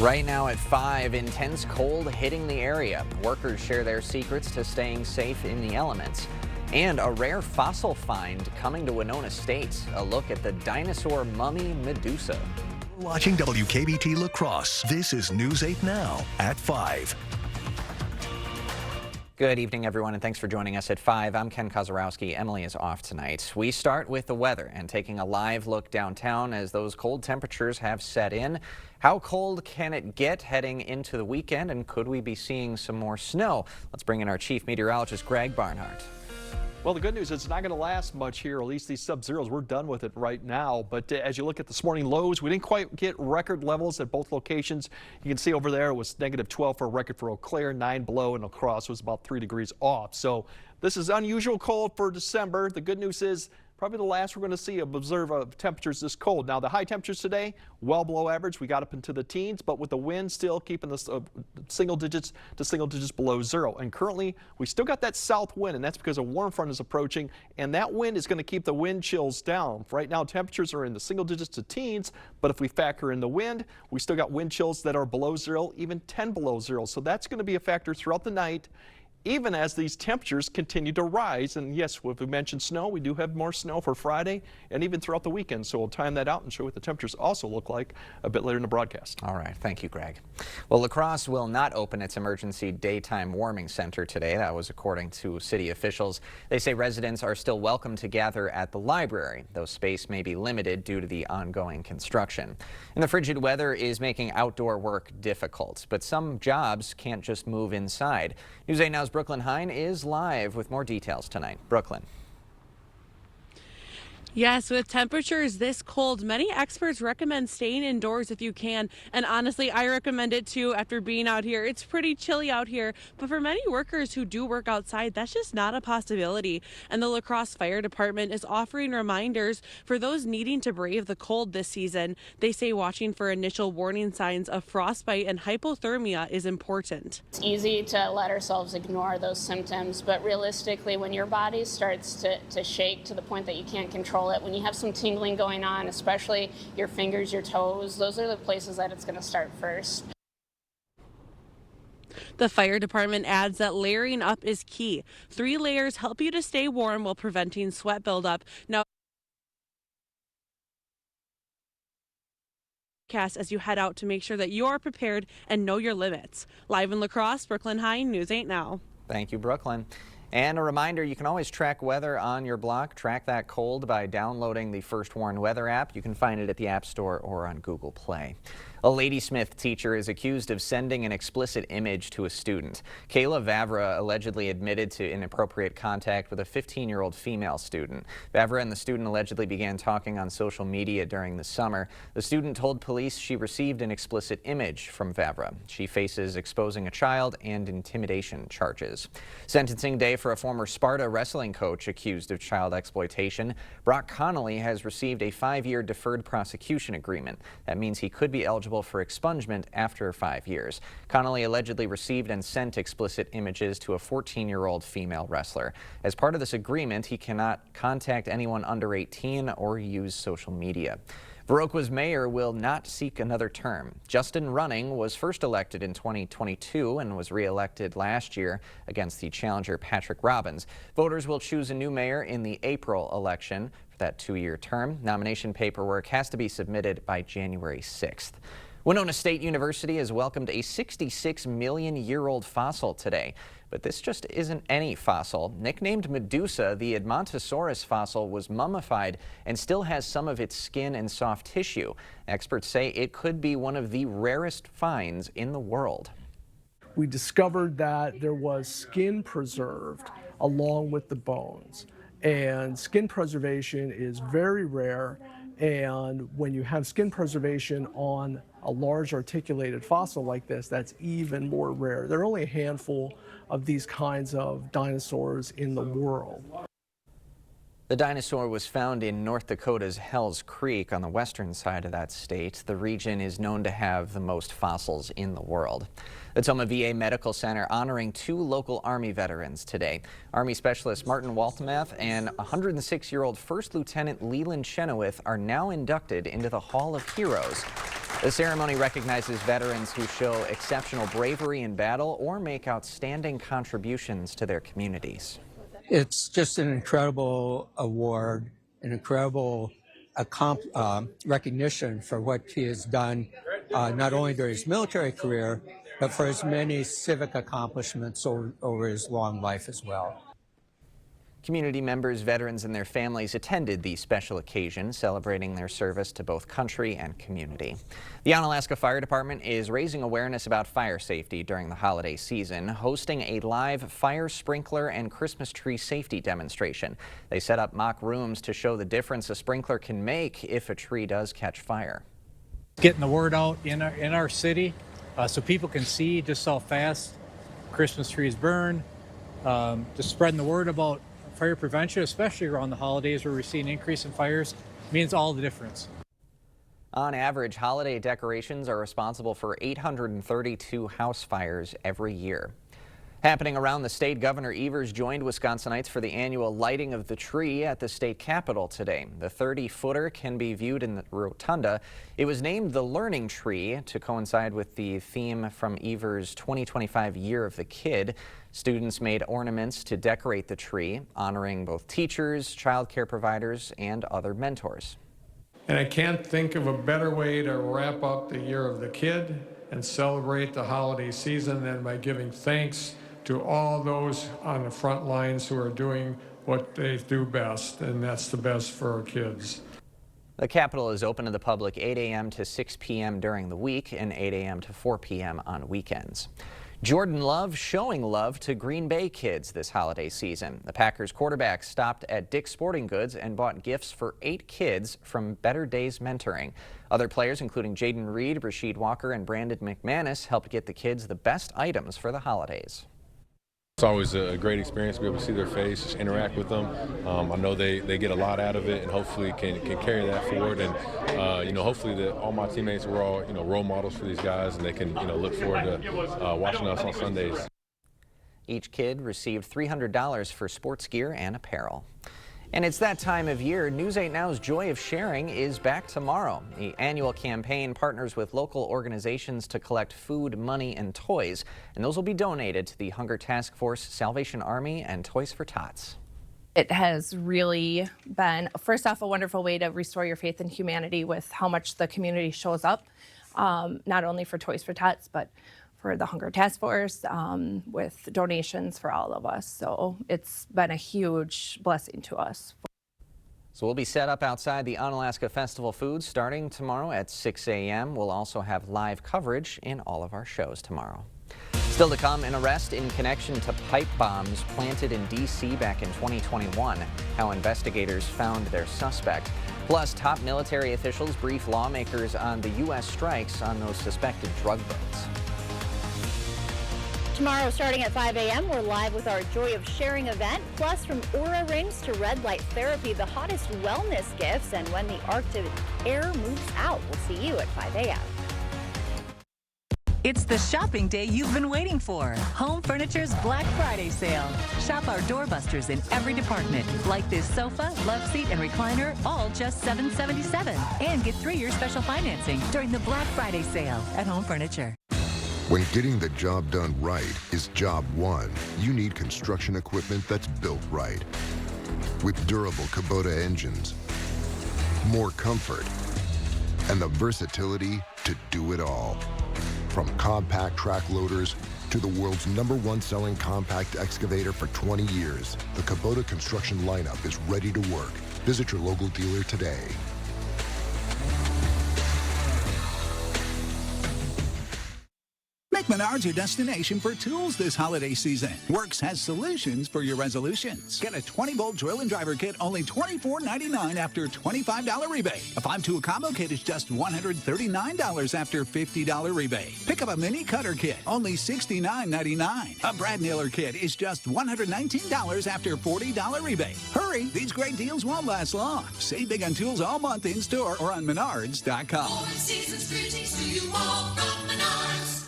Right now at 5, intense cold hitting the area. Workers share their secrets to staying safe in the elements. And a rare fossil find coming to Winona State. A look at the dinosaur mummy Medusa. Watching WKBT La Crosse. This is News 8 Now at 5. Good evening, everyone, and thanks for joining us at 5. I'm Ken Kozarowski. Emily is off tonight. We start with the weather and taking a live look downtown as those cold temperatures have set in. How cold can it get heading into the weekend, and could we be seeing some more snow? Let's bring in our chief meteorologist, Greg Barnhart. Well, the good news is it's not going to last much here, at least these sub-zeros. We're done with it right now. But as you look at this morning lows, we didn't quite get record levels at both locations. You can see over there it was -12 for a record for Eau Claire, 9 below, and La Crosse was about 3 degrees off. So this is unusual cold for December. The good news is probably the last we're going to see observe of temperatures this cold. Now, the high temperatures today, well below average. We got up into the teens, but with the wind still keeping us single digits to single digits below zero. And currently, we still got that south wind, and that's because a warm front is approaching, and that wind is going to keep the wind chills down. Right now, temperatures are in the single digits to teens, but if we factor in the wind, we still got wind chills that are below zero, even 10 below zero. So that's going to be a factor throughout the night, even as these temperatures continue to rise. And yes, if we mentioned snow, we do have more snow for Friday and even throughout the weekend. So we'll time that out and show what the temperatures also look like a bit later in the broadcast. All right. Thank you, Greg. Well, La Crosse will not open its emergency daytime warming center today. That was according to city officials. They say residents are still welcome to gather at the library, though space may be limited due to the ongoing construction. And the frigid weather is making outdoor work difficult, but some jobs can't just move inside. News 8 Now's Brooklyn Hein is live with more details tonight. Brooklyn. Yes, with temperatures this cold, many experts recommend staying indoors if you can. And honestly, I recommend it too after being out here. It's pretty chilly out here, but for many workers who do work outside, that's just not a possibility. And the La Crosse Fire Department is offering reminders for those needing to brave the cold this season. They say watching for initial warning signs of frostbite and hypothermia is important. It's easy to let ourselves ignore those symptoms, but realistically, when your body starts to shake to the point that you can't control it, when you have some tingling going on, especially your fingers, your toes, those are the places that it's going to start first. The fire department adds that layering up is key. 3 layers help you to stay warm while preventing sweat buildup. Now, as you head out to make sure that you are prepared and know your limits. Live in La Crosse, Brooklyn Hein, News 8 Now. Thank you, Brooklyn. And a reminder, you can always track weather on your block. Track that cold by downloading the First Warn Weather app. You can find it at the App Store or on Google Play. A Ladysmith teacher is accused of sending an explicit image to a student. Kayla Vavra allegedly admitted to inappropriate contact with a 15-year-old female student. Vavra and the student allegedly began talking on social media during the summer. The student told police she received an explicit image from Vavra. She faces exposing a child and intimidation charges. Sentencing day for a former Sparta wrestling coach accused of child exploitation. Brock Connolly has received a 5-year deferred prosecution agreement. That means he could be eligible for expungement after 5 years. Connolly allegedly received and sent explicit images to a 14-year-old female wrestler. As part of this agreement, he cannot contact anyone under 18 or use social media. Viroqua's mayor will not seek another term. Justin Running was first elected in 2022 and was re-elected last year against the challenger Patrick Robbins. Voters will choose a new mayor in the April election for that 2-year term. Nomination paperwork has to be submitted by January 6th. Winona State University has welcomed a 66-million-year-old fossil today. But this just isn't any fossil. Nicknamed Medusa, the Edmontosaurus fossil was mummified and still has some of its skin and soft tissue. Experts say it could be one of the rarest finds in the world. We discovered that there was skin preserved along with the bones. And skin preservation is very rare. And when you have skin preservation on a large articulated fossil like this, that's even more rare. There are only a handful of these kinds of dinosaurs in the world. The dinosaur was found in North Dakota's Hells Creek on the western side of that state. The region is known to have the most fossils in the world. The Toma VA Medical Center honoring 2 local Army veterans today. Army Specialist Martin Waltemath and 106-year-old First Lieutenant Leland Chenoweth are now inducted into the Hall of Heroes. The ceremony recognizes veterans who show exceptional bravery in battle or make outstanding contributions to their communities. It's just an incredible award, an incredible recognition for what he has done, not only during his military career, but for his many civic accomplishments over his long life as well. Community members, veterans, and their families attended the special occasion, celebrating their service to both country and community. The Onalaska Fire Department is raising awareness about fire safety during the holiday season, hosting a live fire sprinkler and Christmas tree safety demonstration. They set up mock rooms to show the difference a sprinkler can make if a tree does catch fire. Getting the word out in our city so people can see just how fast Christmas trees burn, just spreading the word about fire prevention, especially around the holidays where we see an increase in fires, means all the difference. On average, holiday decorations are responsible for 832 house fires every year. Happening around the state, Governor Evers joined Wisconsinites for the annual lighting of the tree at the state capitol today. The 30-footer can be viewed in the rotunda. It was named the Learning Tree to coincide with the theme from Evers' 2025 Year of the Kid. Students made ornaments to decorate the tree, honoring both teachers, child care providers, and other mentors. And I can't think of a better way to wrap up the Year of the Kid and celebrate the holiday season than by giving thanks to all those on the front lines who are doing what they do best, and that's the best for our kids. The Capitol is open to the public 8 a.m. to 6 p.m. during the week and 8 a.m. to 4 p.m. on weekends. Jordan Love showing love to Green Bay kids this holiday season. The Packers quarterback stopped at Dick's Sporting Goods and bought gifts for 8 kids from Better Days Mentoring. Other players, including Jaden Reed, Rasheed Walker, and Brandon McManus, helped get the kids the best items for the holidays. It's always a great experience to be able to see their face, just interact with them. I know they get a lot out of it, and hopefully can carry that forward. And hopefully that all my teammates were all role models for these guys, and they can look forward to watching us on Sundays. Each kid received $300 for sports gear and apparel. And it's that time of year. News 8 Now's Joy of Sharing is back tomorrow. The annual campaign partners with local organizations to collect food, money, and toys, and those will be donated to the Hunger Task Force, Salvation Army, and Toys for Tots. It has really been, first off, a wonderful way to restore your faith in humanity with how much the community shows up, not only for Toys for Tots, but for the Hunger Task Force, with donations for all of us. So it's been a huge blessing to us. So we'll be set up outside the Onalaska Festival Foods starting tomorrow at 6 a.m. We'll also have live coverage in all of our shows tomorrow. Still to come, an arrest in connection to pipe bombs planted in D.C. back in 2021, how investigators found their suspect. Plus, top military officials brief lawmakers on the U.S. strikes on those suspected drug boats. Tomorrow, starting at 5 a.m., we're live with our Joy of Sharing event. Plus, from Oura Rings to red light therapy, the hottest wellness gifts, and when the Arctic air moves out. We'll see you at 5 a.m. It's the shopping day you've been waiting for. Home Furniture's Black Friday sale. Shop our doorbusters in every department. Like this sofa, love seat, and recliner, all just $777. And get 3-year special financing during the Black Friday sale at Home Furniture. When getting the job done right is job one, you need construction equipment that's built right. With durable Kubota engines, more comfort, and the versatility to do it all. From compact track loaders to the world's #1 selling compact excavator for 20 years, the Kubota construction lineup is ready to work. Visit your local dealer today. Make Menards your destination for tools this holiday season. Works has solutions for your resolutions. Get a 20-volt drill and driver kit, only $24.99 after $25 rebate. A 5-tool combo kit is just $139 after $50 rebate. Pick up a mini cutter kit, only $69.99. A brad nailer kit is just $119 after $40 rebate. Hurry, these great deals won't last long. Save big on tools all month in store or on Menards.com. All the season's greetings to you all from Menards.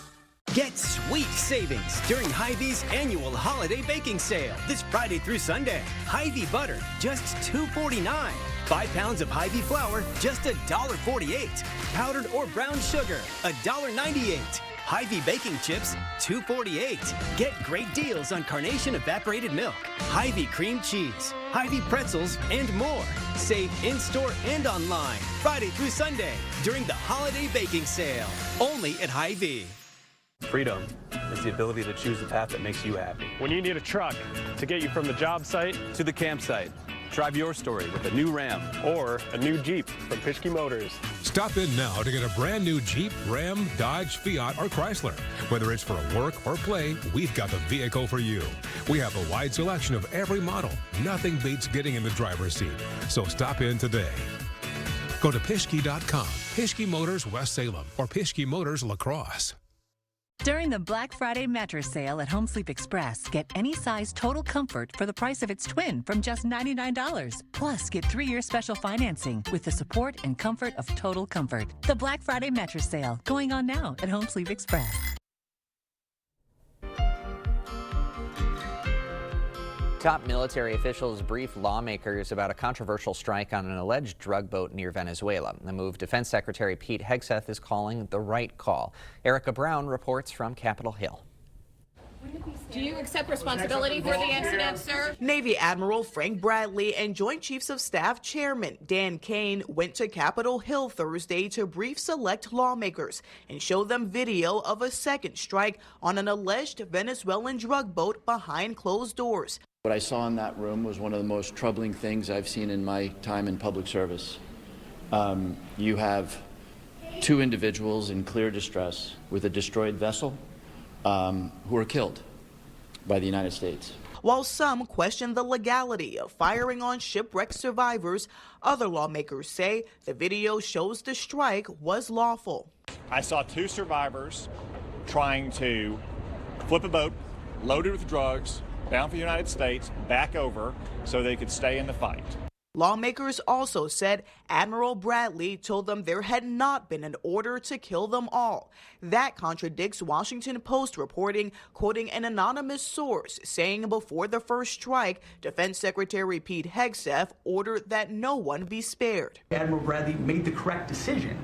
Get sweet savings during Hy-Vee's annual holiday baking sale this Friday through Sunday. Hy-Vee butter, just $2.49. 5 pounds of Hy-Vee flour, just $1.48. Powdered or brown sugar, $1.98. Hy-Vee baking chips, $2.48. Get great deals on Carnation evaporated milk, Hy-Vee cream cheese, Hy-Vee pretzels, and more. Save in-store and online Friday through Sunday during the holiday baking sale. Only at Hy-Vee. Freedom is the ability to choose the path that makes you happy. When you need a truck to get you from the job site to the campsite, drive your story with a new Ram or a new Jeep from Pischke Motors. Stop in now to get a brand new Jeep, Ram, Dodge, Fiat, or Chrysler. Whether it's for work or play, we've got the vehicle for you. We have a wide selection of every model. Nothing beats getting in the driver's seat. So stop in today. Go to Pischke.com, Pischke Motors West Salem, or Pischke Motors La Crosse. During the Black Friday mattress sale at Home Sleep Express, get any size Total Comfort for the price of its twin from just $99. Plus, get 3-year special financing with the support and comfort of Total Comfort. The Black Friday mattress sale going on now at Home Sleep Express. Top military officials brief lawmakers about a controversial strike on an alleged drug boat near Venezuela. The move Defense Secretary Pete Hegseth is calling the right call. Erica Brown reports from Capitol Hill. Do you accept responsibility for the incident, sir? Navy Admiral Frank Bradley and Joint Chiefs of Staff Chairman Dan Kane went to Capitol Hill Thursday to brief select lawmakers and show them video of a second strike on an alleged Venezuelan drug boat behind closed doors. What I saw in that room was one of the most troubling things I've seen in my time in public service. You have 2 individuals in clear distress with a destroyed vessel who were killed by the United States. While some question the legality of firing on shipwreck survivors, other lawmakers say the video shows the strike was lawful. I saw 2 survivors trying to flip a boat loaded with drugs bound for the United States back over so they could stay in the fight. Lawmakers also said Admiral Bradley told them there had not been an order to kill them all. That contradicts Washington Post reporting, quoting an anonymous source, saying before the first strike, Defense Secretary Pete Hegseth ordered that no one be spared. Admiral Bradley made the correct decision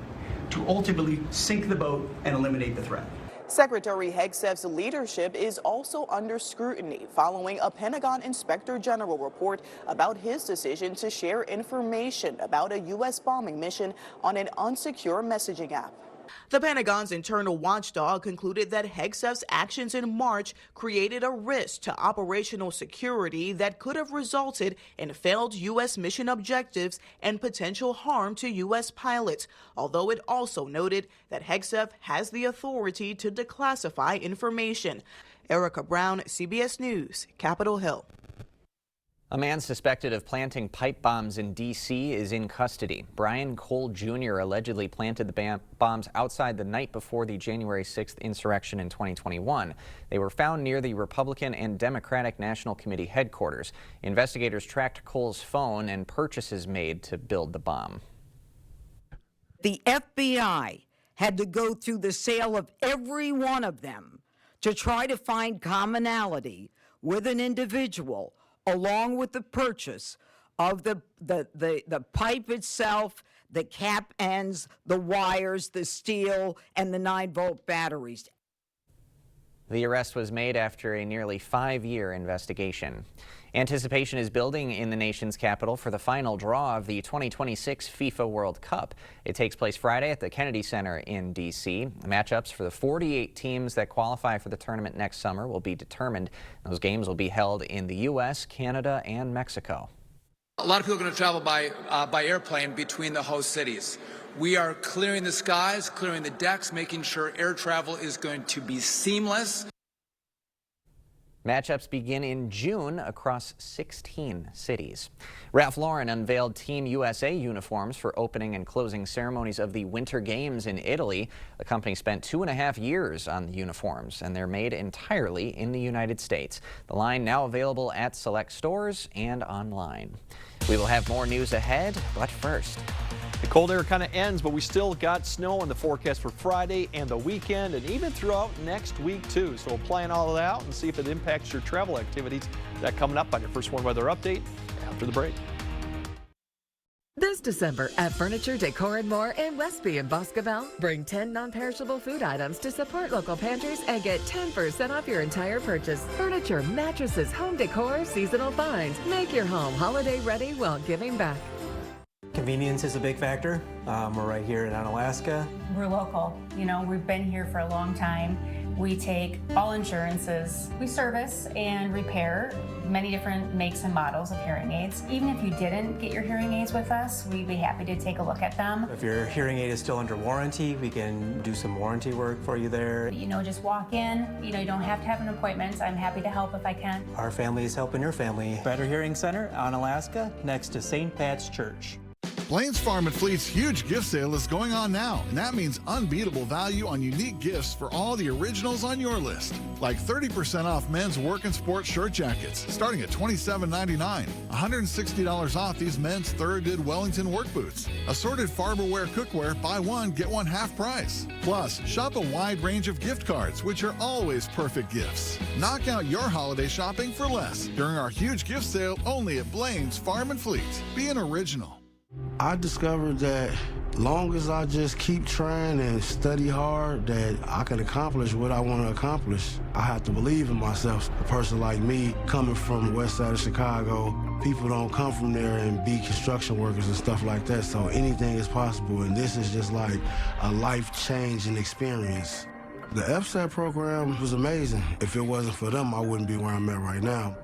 to ultimately sink the boat and eliminate the threat. Secretary Hegseth's leadership is also under scrutiny following a Pentagon Inspector General report about his decision to share information about a U.S. bombing mission on an unsecure messaging app. The Pentagon's internal watchdog concluded that Hegseth's actions in March created a risk to operational security that could have resulted in failed U.S. mission objectives and potential harm to U.S. pilots, although it also noted that Hegseth has the authority to declassify information. Erica Brown, CBS News, Capitol Hill. A man suspected of planting pipe bombs in D.C. is in custody. Brian Cole Jr. allegedly planted the bombs outside the night before the January 6th insurrection in 2021. They were found near the Republican and Democratic National Committee headquarters. Investigators tracked Cole's phone and purchases made to build the bomb. The FBI had to go through the sale of every one of them to try to find commonality with an individual, along with the purchase of the pipe itself, the cap ends, the wires, the steel, and the 9-volt batteries. The arrest was made after a nearly 5-year investigation. Anticipation is building in the nation's capital for the final draw of the 2026 FIFA World Cup. It takes place Friday at the Kennedy Center in D.C. Matchups for the 48 teams that qualify for the tournament next summer will be determined. Those games will be held in the U.S., Canada, and Mexico. A lot of people are going to travel by airplane between the host cities. We are clearing the skies, clearing the decks, making sure air travel is going to be seamless. Matchups begin in June across 16 cities. Ralph Lauren unveiled Team USA uniforms for opening and closing ceremonies of the Winter Games in Italy. The company spent 2.5 years on the uniforms, and they're made entirely in the United States. The line now available at select stores and online. We will have more news ahead, but first. The cold air kind of ends, but we still got snow in the forecast for Friday and the weekend, and even throughout next week too. So we'll plan all of that out and see if it impacts your travel activities. That coming up on your First Warn Weather Update after the break. This December at Furniture, Decor and More in Westby and Boscobel, bring 10 non-perishable food items to support local pantries and get 10% off your entire purchase. Furniture, mattresses, home decor, seasonal finds. Make your home holiday ready while giving back. Convenience is a big factor. We're right here in Onalaska. We're local. You know, we've been here for a long time. We take all insurances. We service and repair many different makes and models of hearing aids. Even if you didn't get your hearing aids with us, we'd be happy to take a look at them. If your hearing aid is still under warranty, we can do some warranty work for you there. You know, just walk in. You know, you don't have to have an appointment. I'm happy to help if I can. Our family is helping your family. Better Hearing Center, Onalaska, next to St. Pat's Church. Blain's Farm and Fleet's huge gift sale is going on now, and that means unbeatable value on unique gifts for all the originals on your list. Like 30% off men's work and sport shirt jackets, starting at $27.99. $160 off these men's Thorogood Wellington work boots. Assorted Farberware cookware, buy one, get one half price. Plus, shop a wide range of gift cards, which are always perfect gifts. Knock out your holiday shopping for less during our huge gift sale only at Blain's Farm and Fleet. Be an original. I discovered that long as I just keep trying and study hard, that I can accomplish what I want to accomplish. I have to believe in myself. A person like me, coming from the west side of Chicago, people don't come from there and be construction workers and stuff like that, so anything is possible, and this is just like a life-changing experience. The FSAT program was amazing. If it wasn't for them, I wouldn't be where I'm at right now.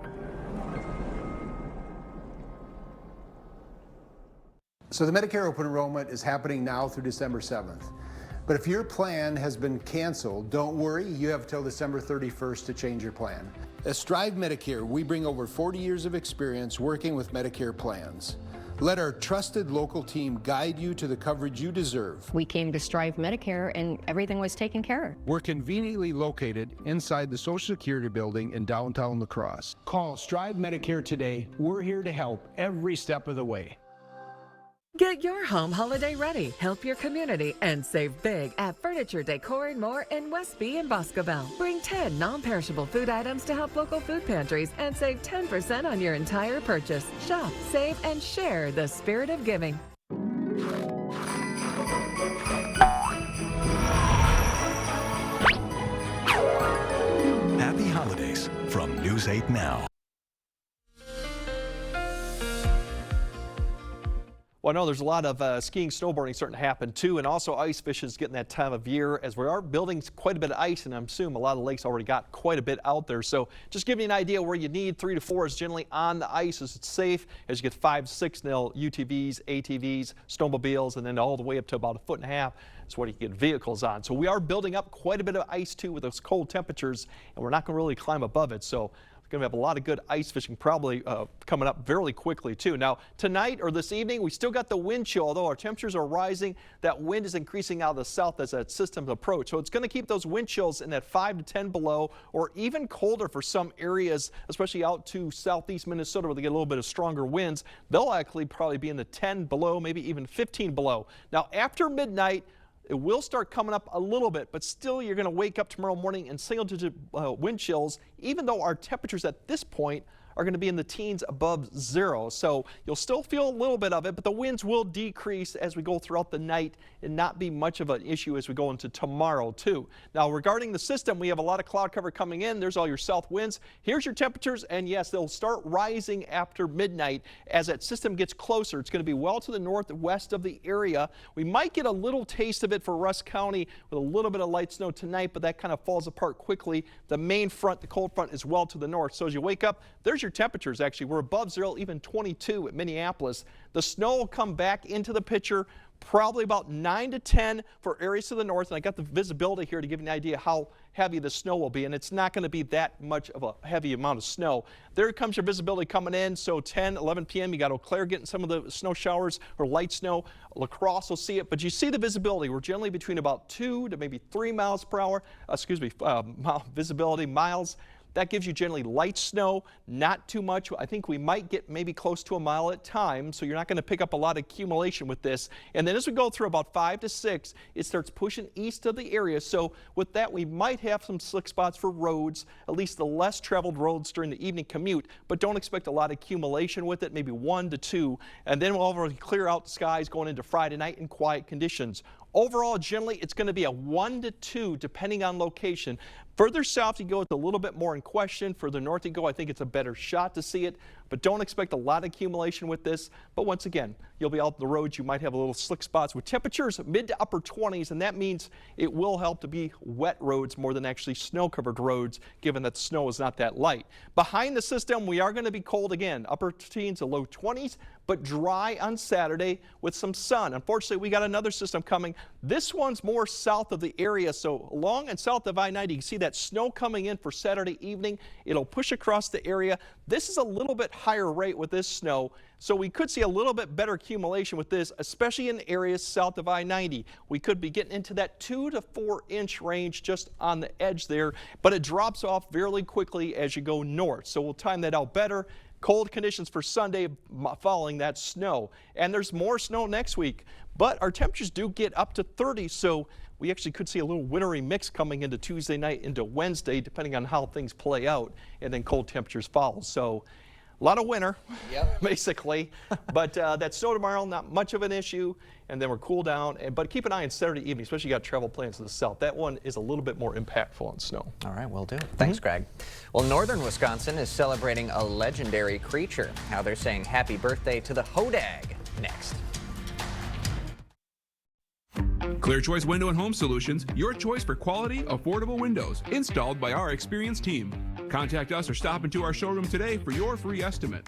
So the Medicare open enrollment is happening now through December 7th. But if your plan has been canceled, don't worry, you have till December 31st to change your plan. At Strive Medicare, we bring over 40 years of experience working with Medicare plans. Let our trusted local team guide you to the coverage you deserve. We came to Strive Medicare and everything was taken care of. We're conveniently located inside the Social Security building in downtown La Crosse. Call Strive Medicare today. We're here to help every step of the way. Get your home holiday ready, help your community, and save big at Furniture, Decor and More in Westby and Boscobel. Bring 10 non-perishable food items to help local food pantries and save 10% on your entire purchase. Shop, save, and share the spirit of giving. Happy holidays from News 8 Now. Well, I know there's a lot of skiing, snowboarding starting to happen too, and also ice fishing is getting that time of year as we are building quite a bit of ice, and I'm assuming a lot of lakes already got quite a bit out there. So just give you an idea where you need 3 to 4 is generally on the ice as it's safe. As you get 5 to 6 nil UTVs, ATVs, snowmobiles, and then all the way up to about 1.5 feet is what you can get vehicles on. So we are building up quite a bit of ice too with those cold temperatures, and we're not going to really climb above it. So going to have a lot of good ice fishing probably coming up very quickly too. Now tonight or this evening we still got the wind chill, although our temperatures are rising. That wind is increasing out of the south as that system approach, so it's going to keep those wind chills in that 5 to 10 below or even colder for some areas, especially out to southeast Minnesota where they get a little bit of stronger winds. They'll actually probably be in the 10 below, maybe even 15 below. Now after midnight it will start coming up a little bit, but still you're going to wake up tomorrow morning in single-digit wind chills, even though our temperatures at this point are going to be in the teens above 0. So you'll still feel a little bit of it, but the winds will decrease as we go throughout the night and not be much of an issue as we go into tomorrow too. Now regarding the system, we have a lot of cloud cover coming in. There's all your south winds. Here's your temperatures, and yes, they'll start rising after midnight as that system gets closer. It's going to be well to the northwest of the area. We might get a little taste of it for Rusk County with a little bit of light snow tonight, but that kind of falls apart quickly. The main front, the cold front, is well to the north. So as you wake up, there's your temperatures. Actually, we're above 0, even 22 at Minneapolis. The snow will come back into the picture probably about 9 to 10 for areas to the north, and I got the visibility here to give you an idea how heavy the snow will be, and it's not going to be that much of a heavy amount of snow. There comes your visibility coming in, so 10, 11 p.m. you got Eau Claire getting some of the snow showers or light snow. La Crosse will see it, but you see the visibility. We're generally between about 2 to maybe 3 miles per hour, visibility miles. That gives you generally light snow, not too much. I think we might get maybe close to a mile at a time, so you're not going to pick up a lot of accumulation with this. And then as we go through about 5 to 6, it starts pushing east of the area. So with that, we might have some slick spots for roads, at least the less traveled roads during the evening commute, but don't expect a lot of accumulation with it, maybe 1 to 2. And then we'll already clear out the skies going into Friday night in quiet conditions. Overall, generally, it's going to be a 1 to 2 depending on location. Further south you go, it's a little bit more in question. Further north you go, I think it's a better shot to see it, but don't expect a lot of accumulation with this. But once again, you'll be out the roads. You might have a little slick spots with temperatures mid to upper 20s, and that means it will help to be wet roads more than actually snow-covered roads, given that the snow is not that light. Behind the system, we are going to be cold again, upper teens to low 20s, but dry on Saturday with some sun. Unfortunately, we got another system coming. This one's more south of the area, so along and south of I-90, you can see that snow coming in for Saturday evening. It'll push across the area. This is a little bit higher rate with this snow, so we could see a little bit better accumulation with this, especially in areas south of I-90. We could be getting into that 2 to 4 inch range just on the edge there, but it drops off fairly quickly as you go north, so we'll time that out better. Cold conditions for Sunday following that snow, and there's more snow next week, but our temperatures do get up to 30, so we actually could see a little wintry mix coming into Tuesday night into Wednesday, depending on how things play out, and then cold temperatures follow. So a lot of winter, basically, but that snow tomorrow, not much of an issue, and then we're cool down. But keep an eye on Saturday evening, especially you got travel plans to the south. That one is a little bit more impactful on snow. All right, will do. Thanks, Greg. Well, northern Wisconsin is celebrating a legendary creature. How they're saying happy birthday to the Hodag next. Clear Choice Window and Home Solutions, your choice for quality, affordable windows, installed by our experienced team. Contact us or stop into our showroom today for your free estimate.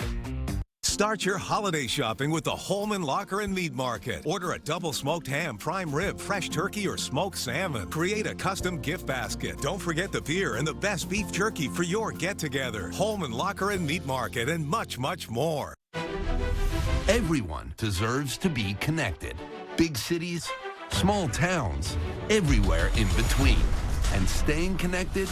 Start your holiday shopping with the Holman Locker and Meat Market. Order a double smoked ham, prime rib, fresh turkey, or smoked salmon. Create a custom gift basket. Don't forget the beer and the best beef jerky for your get-together. Holman Locker and Meat Market, and much, much more. Everyone deserves to be connected. Big cities, small towns, everywhere in between. And staying connected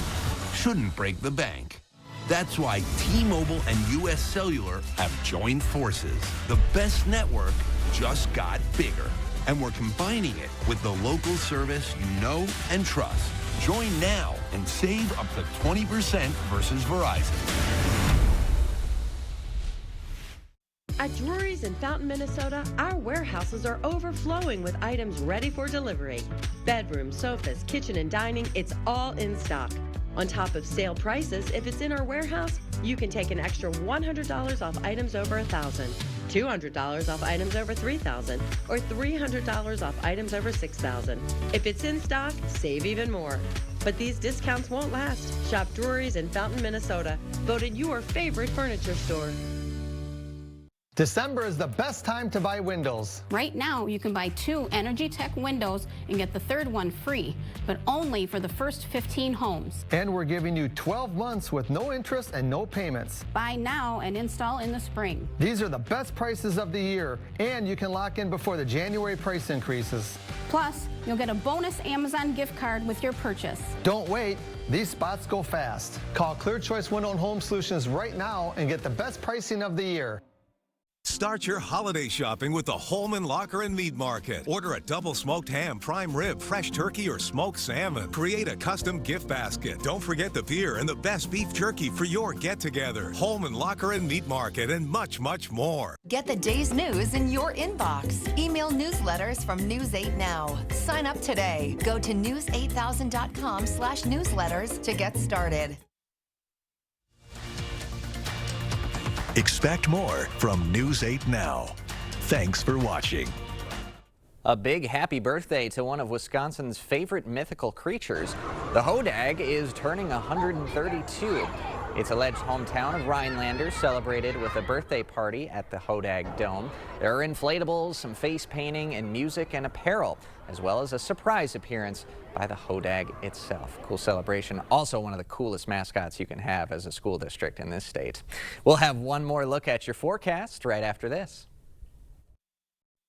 shouldn't break the bank. That's why T-Mobile and U.S. Cellular have joined forces. The best network just got bigger. And we're combining it with the local service you know and trust. Join now and save up to 20% versus Verizon. At Drury's in Fountain, Minnesota, our warehouses are overflowing with items ready for delivery. Bedrooms, sofas, kitchen and dining, it's all in stock. On top of sale prices, if it's in our warehouse, you can take an extra $100 off items over $1,000, $200 off items over $3,000, or $300 off items over $6,000. If it's in stock, save even more. But these discounts won't last. Shop Drury's in Fountain, Minnesota, voted your favorite furniture store. December is the best time to buy windows. Right now, you can buy 2 Energy Tech windows and get the 3rd one free, but only for the first 15 homes. And we're giving you 12 months with no interest and no payments. Buy now and install in the spring. These are the best prices of the year, and you can lock in before the January price increases. Plus, you'll get a bonus Amazon gift card with your purchase. Don't wait. These spots go fast. Call Clear Choice Window and Home Solutions right now and get the best pricing of the year. Start your holiday shopping with the Holman Locker and Meat Market. Order a double smoked ham, prime rib, fresh turkey, or smoked salmon. Create a custom gift basket. Don't forget the beer and the best beef jerky for your get-together. Holman Locker and Meat Market, and much, much more. Get the day's news in your inbox. Email newsletters from News 8 Now. Sign up today. Go to news8000.com/newsletters to get started. Expect more from News 8 Now. Thanks for watching. A big happy birthday to one of Wisconsin's favorite mythical creatures. The Hodag is turning 132. Its alleged hometown of Rhinelanders celebrated with a birthday party at the Hodag Dome. There are inflatables, some face painting, and music and apparel, as well as a surprise appearance by the Hodag itself. Cool celebration. Also one of the coolest mascots you can have as a school district in this state. We'll have one more look at your forecast right after this.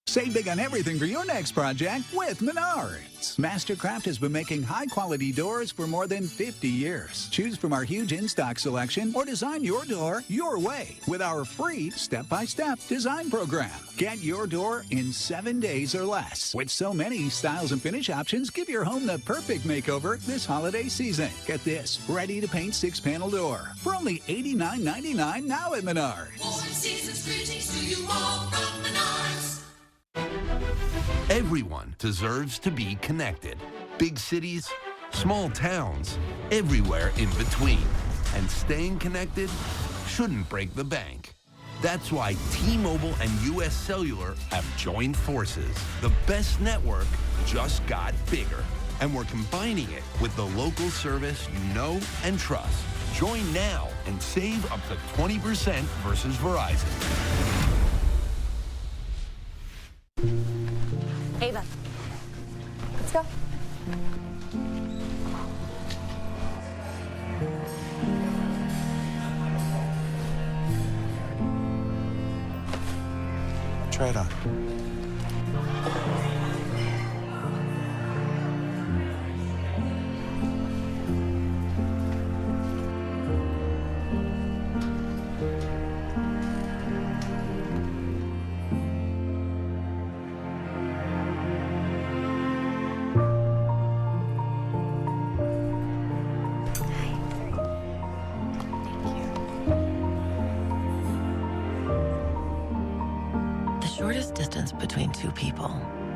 Save big on everything for your next project with Menards. Mastercraft has been making high-quality doors for more than 50 years. Choose from our huge in-stock selection or design your door your way with our free step-by-step design program. Get your door in 7 days or less. With so many styles and finish options, give your home the perfect makeover this holiday season. Get this ready-to-paint 6-panel door for only $89.99 now at Menards. Season's greetings to you all from Menards. Everyone deserves to be connected. Big cities, small towns, everywhere in between. And staying connected shouldn't break the bank. That's why T-Mobile and U.S. Cellular have joined forces. The best network just got bigger. And we're combining it with the local service you know and trust. Join now and save up to 20% versus Verizon. Ava, let's go. Try it on. The shortest distance between two people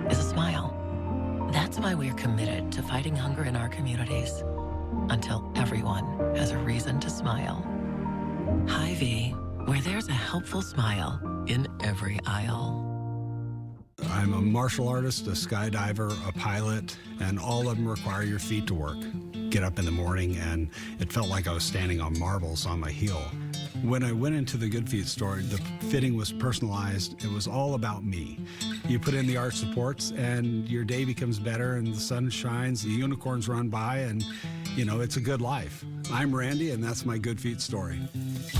is a smile. That's why we're committed to fighting hunger in our communities until everyone has a reason to smile. Hy-Vee, where there's a helpful smile in every aisle. I'm a martial artist, a skydiver, a pilot, and all of them require your feet to work. Get up in the morning and it felt like I was standing on marbles on my heel. When I went into the Good Feet store, the fitting was personalized. It was all about me. You put in the arch supports and your day becomes better and the sun shines, the unicorns run by, and you know, it's a good life. I'm Randy and that's my Good Feet story.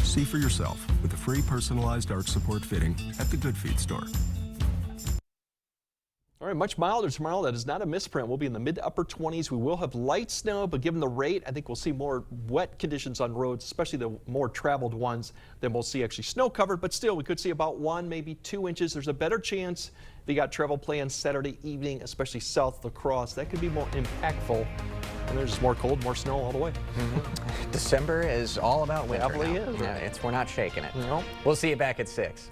See for yourself with a free personalized arch support fitting at the Good Feet store. All right, much milder tomorrow. That is not a misprint. We'll be in the mid to upper 20s. We will have light snow, but given the rate, I think we'll see more wet conditions on roads, especially the more traveled ones, than we'll see actually snow covered. But still, we could see about 1, maybe 2 inches. There's a better chance if you got travel plans Saturday evening, especially south of the cross. That could be more impactful. And there's just more cold, more snow all the way. December is all about winter. Definitely now. is. Yeah, we're not shaking it. No. We'll see you back at 6.